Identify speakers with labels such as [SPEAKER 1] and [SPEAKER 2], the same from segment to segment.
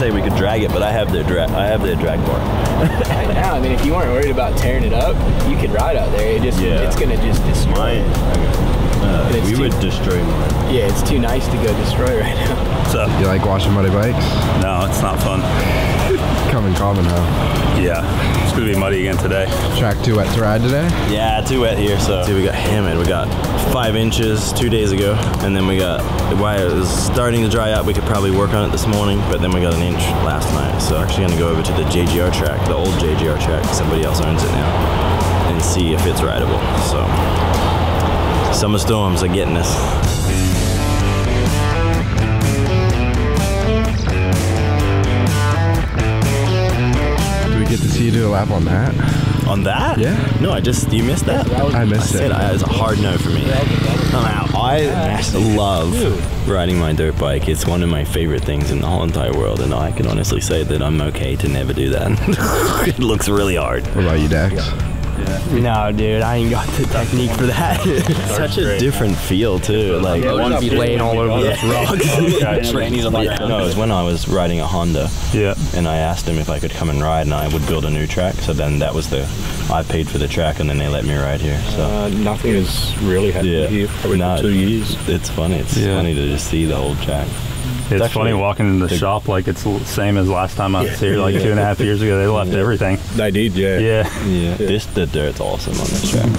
[SPEAKER 1] say we could drag it, but I have the drag bar.
[SPEAKER 2] Right now, I mean, if you weren't worried about tearing it up, you could ride out there. It's gonna just destroy it.
[SPEAKER 1] We would destroy mine.
[SPEAKER 2] Yeah, it's too nice to go destroy right now.
[SPEAKER 3] What's up?
[SPEAKER 4] You like watching muddy bikes?
[SPEAKER 3] No, it's not fun.
[SPEAKER 4] Coming common, huh?
[SPEAKER 3] Yeah, it's gonna be muddy again today.
[SPEAKER 4] Track too wet to ride today?
[SPEAKER 1] Yeah, too wet here, so. See, we got hammered. We got 5 inches 2 days ago, and then we got, while it was starting to dry up, we could probably work on it this morning, but then we got 1 inch last night. So we're actually gonna go over to the JGR track, the old JGR track, somebody else owns it now, and see if it's rideable. So, summer storms are getting us.
[SPEAKER 4] Get to see you do a lap on that?
[SPEAKER 1] On that?
[SPEAKER 4] Yeah.
[SPEAKER 1] No, you missed that?
[SPEAKER 4] I missed it.
[SPEAKER 1] It was a hard no for me. I'm out. I love riding my dirt bike. It's one of my favorite things in the whole entire world, and I can honestly say that I'm okay to never do that. It looks really hard.
[SPEAKER 4] What about you, Dax?
[SPEAKER 2] No, dude, I ain't got the technique for that.
[SPEAKER 1] Such a different feel too. Like
[SPEAKER 2] I want to be laying all over those rocks.
[SPEAKER 1] No, it was when I was riding a Honda.
[SPEAKER 3] Yeah.
[SPEAKER 1] And I asked them if I could come and ride, and I would build a new track. So then that was I paid for the track, and then they let me ride here. So
[SPEAKER 5] nothing has really happened here probably for 2 years.
[SPEAKER 1] It's funny. It's funny to just see the whole track.
[SPEAKER 3] It's funny walking in the shop like it's the same as last time I was here, like 2.5 years ago. They left everything.
[SPEAKER 5] They did, yeah.
[SPEAKER 3] Yeah.
[SPEAKER 1] The dirt's awesome on this track.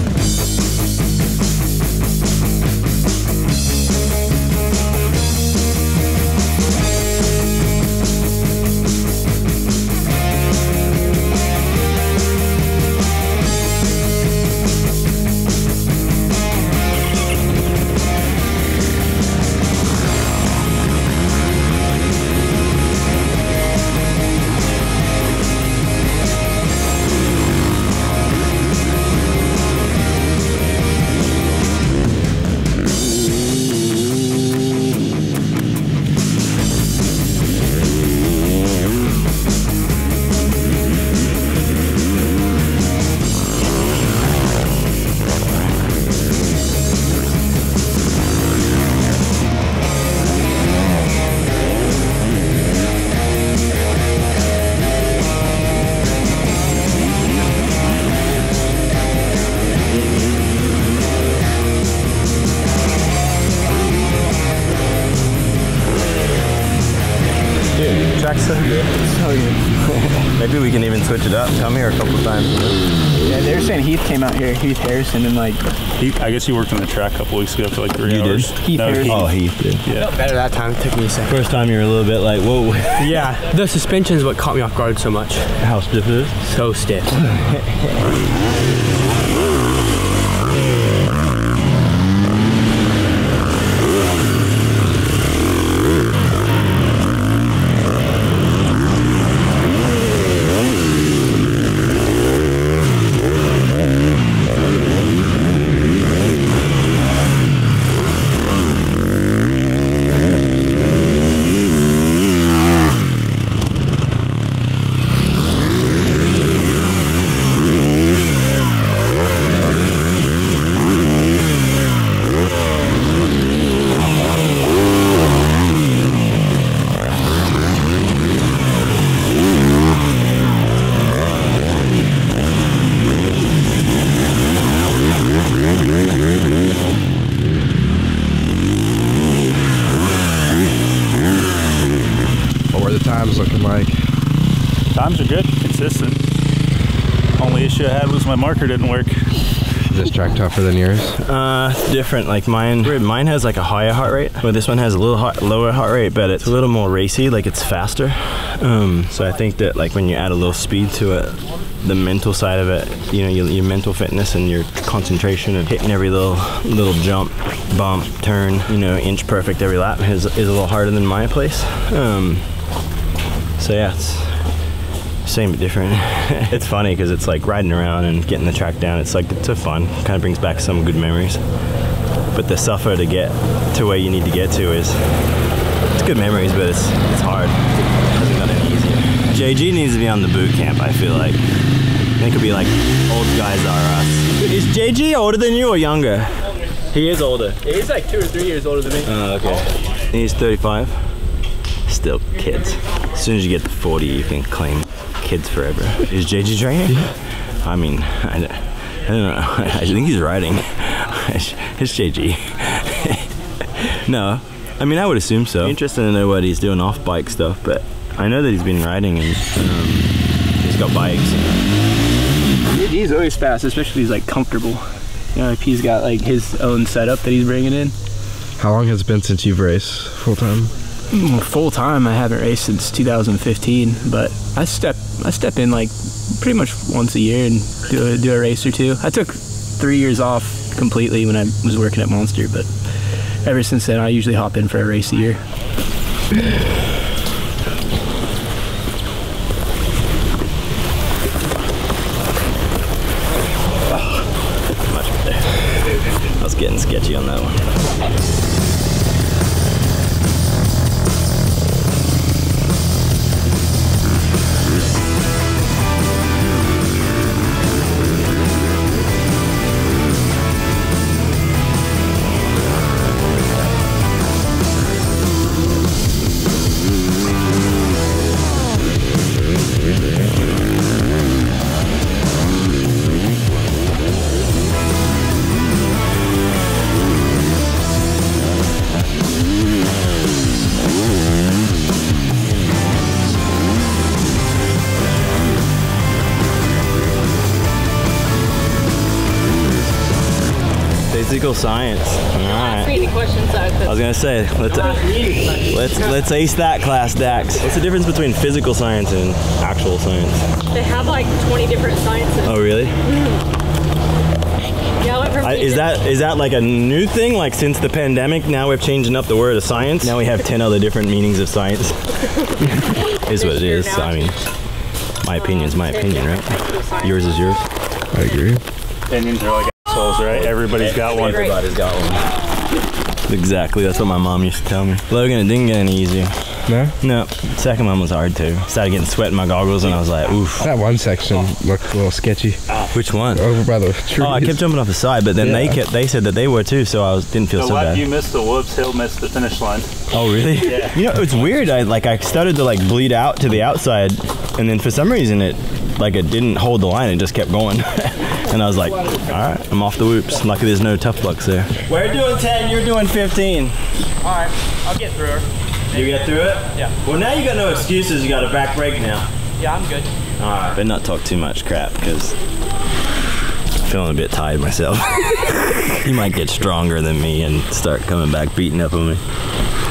[SPEAKER 2] So good. So good.
[SPEAKER 1] Maybe we can even switch it up. Come here a couple times.
[SPEAKER 2] Yeah, they were saying Heath came out here, Heath Harrison, and like...
[SPEAKER 3] I guess you worked on the track a couple weeks ago for like 3 hours.
[SPEAKER 1] Did?
[SPEAKER 2] Heath Harrison.
[SPEAKER 1] Oh, Heath did.
[SPEAKER 3] Yeah.
[SPEAKER 2] Felt better that time. It took me a second.
[SPEAKER 1] First time you were a little bit like, whoa.
[SPEAKER 2] Yeah, the suspension is what caught me off guard so much.
[SPEAKER 1] How stiff it is?
[SPEAKER 2] So stiff.
[SPEAKER 4] Times looking like?
[SPEAKER 3] Times are good, consistent. Only issue I had was my marker didn't work.
[SPEAKER 4] Is this track tougher than yours?
[SPEAKER 1] It's different. Like mine has like a higher heart rate, but this one has a little lower heart rate, but it's a little more racy, like it's faster. So I think that like when you add a little speed to it, the mental side of it, you know, your mental fitness and your concentration and hitting every little jump, bump, turn, you know, inch perfect every lap is a little harder than my place. So yeah, it's same but different. It's funny because it's like riding around and getting the track down. It's a fun, kind of brings back some good memories. But the suffer to get to where you need to get to it's good memories, but it's hard. It hasn't got any easier. JG needs to be on the boot camp, I feel like. They could be like old guys are us. Is JG older than you or younger? He is older.
[SPEAKER 2] He's like 2 or 3 years older than me.
[SPEAKER 1] Oh, okay. He's 35. Still kids. As soon as you get to 40, you can claim kids forever. Is JG training?
[SPEAKER 4] Yeah.
[SPEAKER 1] I mean, I don't know. I think he's riding. It's JG. No, I mean, I would assume so. I'm interested to know what he's doing off bike stuff, but I know that he's been riding and he's got bikes.
[SPEAKER 2] He's always fast, especially if he's like comfortable. You know, if he's got like his own setup that he's bringing in.
[SPEAKER 4] How long has it been since you've raced full time?
[SPEAKER 2] Full time, I haven't raced since 2015, but I step in like pretty much once a year and do a race or two. I took 3 years off completely when I was working at Monster, but ever since then I usually hop in for a race a year.
[SPEAKER 1] Much better. I was getting sketchy on that one. Physical science. All right.
[SPEAKER 6] Any questions?
[SPEAKER 1] I was gonna say, let's ace that class, Dax. What's the difference between physical science and actual science?
[SPEAKER 6] They have like 20 different sciences.
[SPEAKER 1] Oh, really?
[SPEAKER 6] Yeah, I went from
[SPEAKER 1] Is that like a new thing? Like since the pandemic, now we're changing up the word of science. Now we have 10 other different meanings of science. Is what it is. I mean, my opinion's my opinion, right? Yours is yours.
[SPEAKER 4] I agree.
[SPEAKER 3] Opinions are like assholes, right? Everybody's got one.
[SPEAKER 1] Everybody's got one. Exactly, that's what my mom used to tell me. Logan, it didn't get any easier.
[SPEAKER 4] No?
[SPEAKER 1] No, second one was hard too. Started getting sweat in my goggles and I was like, oof.
[SPEAKER 4] That one section looked a little sketchy.
[SPEAKER 1] Which one?
[SPEAKER 4] Over by the trees.
[SPEAKER 1] Oh, I kept jumping off the side, but then they said that they were too, so I didn't feel so bad.
[SPEAKER 3] You missed the whoops, he'll miss the finish line.
[SPEAKER 1] Oh, really?
[SPEAKER 3] Yeah.
[SPEAKER 1] You know, it's weird. I started to like bleed out to the outside, and then for some reason it didn't hold the line. It just kept going. And I was like, all right, I'm off the whoops. Lucky there's no tough bucks there. We're doing 10, you're doing 15.
[SPEAKER 2] All right, I'll get through her.
[SPEAKER 1] You get through it?
[SPEAKER 2] Yeah.
[SPEAKER 1] Well, now you got no excuses. You got a back brake now.
[SPEAKER 2] Yeah, I'm good.
[SPEAKER 1] All right. Better not talk too much crap because I'm feeling a bit tired myself. You might get stronger than me and start coming back beating up on me.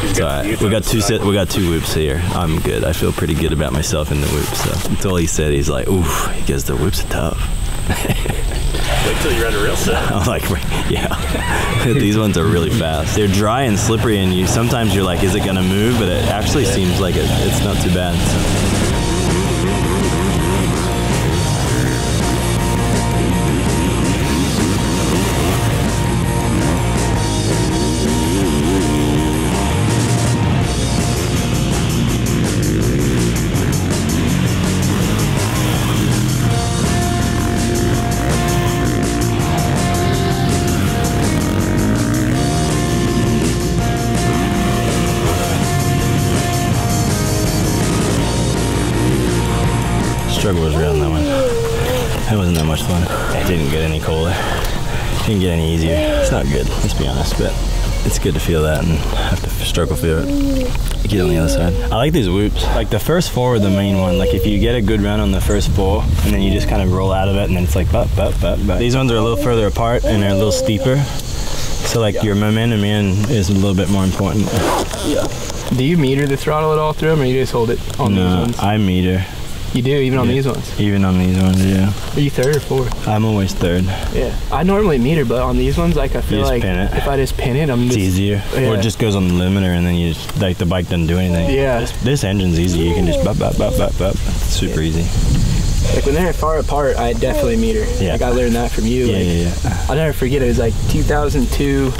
[SPEAKER 1] It's all right. We got two whoops here. I'm good. I feel pretty good about myself in the whoops. So until he said, he's like, oof, he goes, the whoops are tough.
[SPEAKER 3] Wait till you're at a real set.
[SPEAKER 1] I'm like, yeah. These ones are really fast. They're dry and slippery, and sometimes you're like, is it gonna move? But it actually seems like it's not too bad. Struggle was real on that one. It wasn't that much fun. It didn't get any cooler. Didn't get any easier. It's not good, let's be honest, but it's good to feel that and have to struggle through it. Get on the other side. I like these whoops. Like the first four are the main one. Like if you get a good run on the first four and then you just kind of roll out of it and then it's like bup, bup, bup, bup. These ones are a little further apart and they're a little steeper. So like your momentum in is a little bit more important.
[SPEAKER 2] Yeah. Do you meter the throttle at all through them or you just hold it on these ones?
[SPEAKER 1] I meter.
[SPEAKER 2] You do, even on these ones?
[SPEAKER 1] Even on these ones, yeah.
[SPEAKER 2] Are you third or fourth?
[SPEAKER 1] I'm always third.
[SPEAKER 2] Yeah. I normally meter, but on these ones, like I feel like if I just pin it,
[SPEAKER 1] it's easier. Yeah. Or it just goes on the limiter and then you just, like the bike doesn't do anything.
[SPEAKER 2] Yeah.
[SPEAKER 1] This engine's easy. You can just bop, bop, bop, bop, bop. It's super easy.
[SPEAKER 2] Like when they're far apart, I definitely meter.
[SPEAKER 1] Yeah.
[SPEAKER 2] Like I learned that from you.
[SPEAKER 1] Yeah.
[SPEAKER 2] I'll never forget, it was like 2002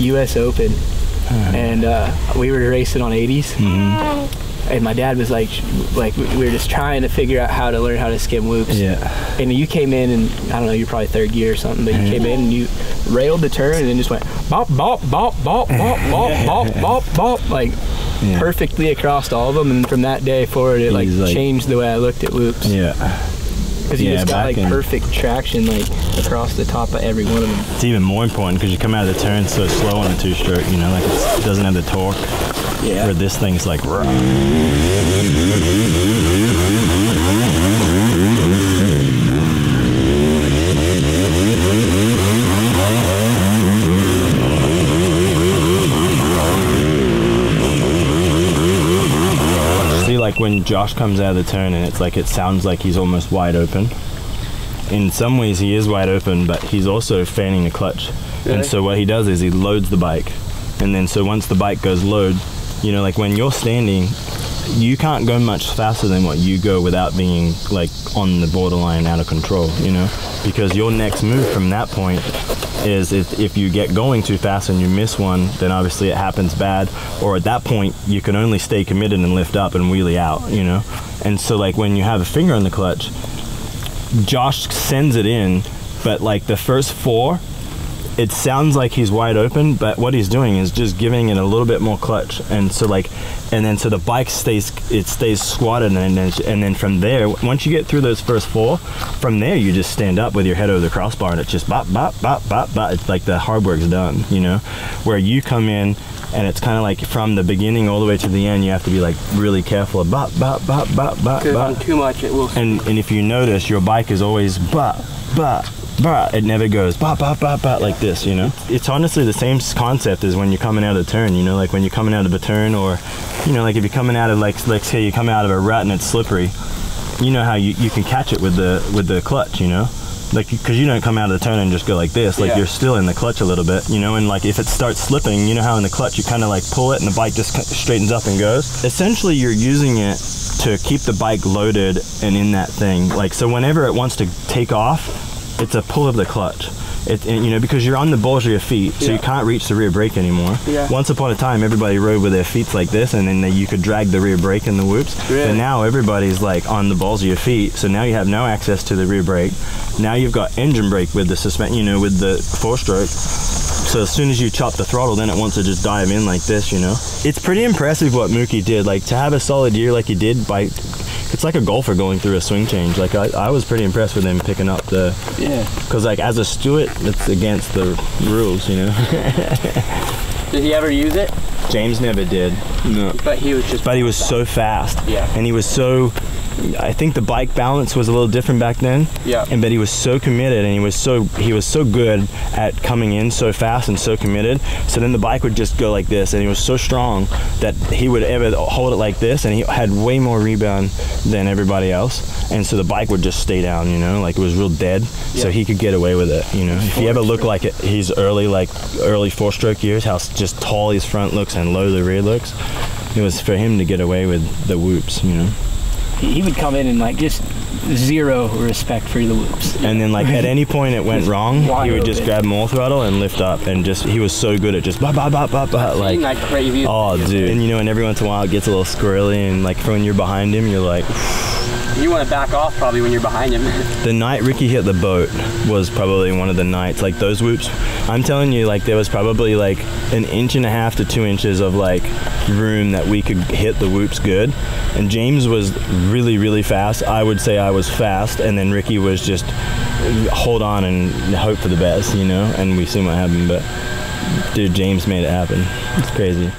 [SPEAKER 2] US Open. And we were racing on 80s. Mm-hmm. And my dad was like we were just trying to figure out how to learn how to skim whoops.
[SPEAKER 1] Yeah.
[SPEAKER 2] And you came in and I don't know, you're probably third gear or something, but you came in and you railed the turn and then just went bop, bop, bop, bop, bop, bop, bop, bop, bop. Like perfectly across all of them, and from that day forward, it like changed the way I looked at whoops.
[SPEAKER 1] Yeah.
[SPEAKER 2] Because you just got like perfect traction like across the top of every one of them.
[SPEAKER 1] It's even more important because you come out of the turn so slow on a two-stroke, you know, like it doesn't have the torque. Yeah. Where this thing's like raw. See, like when Josh comes out of the turn and it's like it sounds like he's almost wide open. In some ways he is wide open, but he's also fanning the clutch. Really? And so what he does is he loads the bike. And then so once the bike goes load, you know, like when you're standing, you can't go much faster than what you go without being like on the borderline out of control, you know? Because your next move from that point is if you get going too fast and you miss one, then obviously it happens bad. Or at that point, you can only stay committed and lift up and wheelie out, you know? And so like when you have a finger on the clutch, Josh sends it in, but like the first 4, it sounds like he's wide open, but what he's doing is just giving it a little bit more clutch. And so like, and then so the bike stays squatted, and then from there, once you get through those first 4, from there you just stand up with your head over the crossbar, and it's just bop, bop, bop, bop, bop. It's like the hard work's done, you know? Where you come in, and it's kind of like from the beginning all the way to the end, you have to be like really careful of bop, bop, bop, bop, bop, bop.
[SPEAKER 2] Too much, it will.
[SPEAKER 1] And if you notice, your bike is always bop, bop, bop. It never goes bop, bop, bop, bop like this, you know? It's honestly the same concept as when you're coming out of the turn, you know? Like when you're coming out of a turn, or, you know, like if you're coming out of, like say you come out of a rut and it's slippery, you know how you can catch it with the clutch, you know? Like, because you don't come out of the turn and just go like this, like you're still in the clutch a little bit, you know? And like if it starts slipping, you know how in the clutch you kind of like pull it and the bike just straightens up and goes? Essentially you're using it to keep the bike loaded and in that thing. Like, so whenever it wants to take off, it's a pull of the clutch. You know, because you're on the balls of your feet, so you can't reach the rear brake anymore. Once upon a time, everybody rode with their feet like this, and then you could drag the rear brake in the whoops. But now everybody's like on the balls of your feet, so now you have no access to the rear brake. Now you've got engine brake with the suspension, you know, with the 4-stroke. So as soon as you chop the throttle, then it wants to just dive in like this, you know? It's pretty impressive what Mookie did. Like, to have a solid year like he did, it's like a golfer going through a swing change. Like, I was pretty impressed with him picking up the... Yeah. Because, like, as a Stewart, it's against the rules, you know?
[SPEAKER 2] Did he ever use it?
[SPEAKER 1] James never did. No.
[SPEAKER 2] But he was just...
[SPEAKER 1] But he was so fast.
[SPEAKER 2] Yeah.
[SPEAKER 1] And he was so... I think the bike balance was a little different back then. Yeah. But he was so committed, and he was so good at coming in so fast and so committed. So then the bike would just go like this, and he was so strong that he would ever hold it like this, and he had way more rebound than everybody else. And so the bike would just stay down, you know, like it was real dead. Yeah. So he could get away with it, you know. If you ever look like it, his early 4-stroke years, how just tall his front looks and low the rear looks, it was for him to get away with the whoops, you know.
[SPEAKER 2] He would come in and like just zero respect for the whoops.
[SPEAKER 1] And then like at any point it went wrong, he would just grab more throttle and lift up, and just he was so good at just bop, bop, bop, bop, bop, like
[SPEAKER 2] crazy.
[SPEAKER 1] Oh dude. And you know, and every once in a while it gets a little squirrely, and like when you're behind him, you're like
[SPEAKER 2] you want to back off probably when you're behind him.
[SPEAKER 1] The night Ricky hit the boat was probably one of the nights, like those whoops, I'm telling you, like there was probably like 1.5 to 2 inches of like room that we could hit the whoops good. And James was really, really fast. I would say I was fast, and then Ricky was just hold on and hope for the best, you know, and we seen what happened. But dude, James made it happen. It's crazy.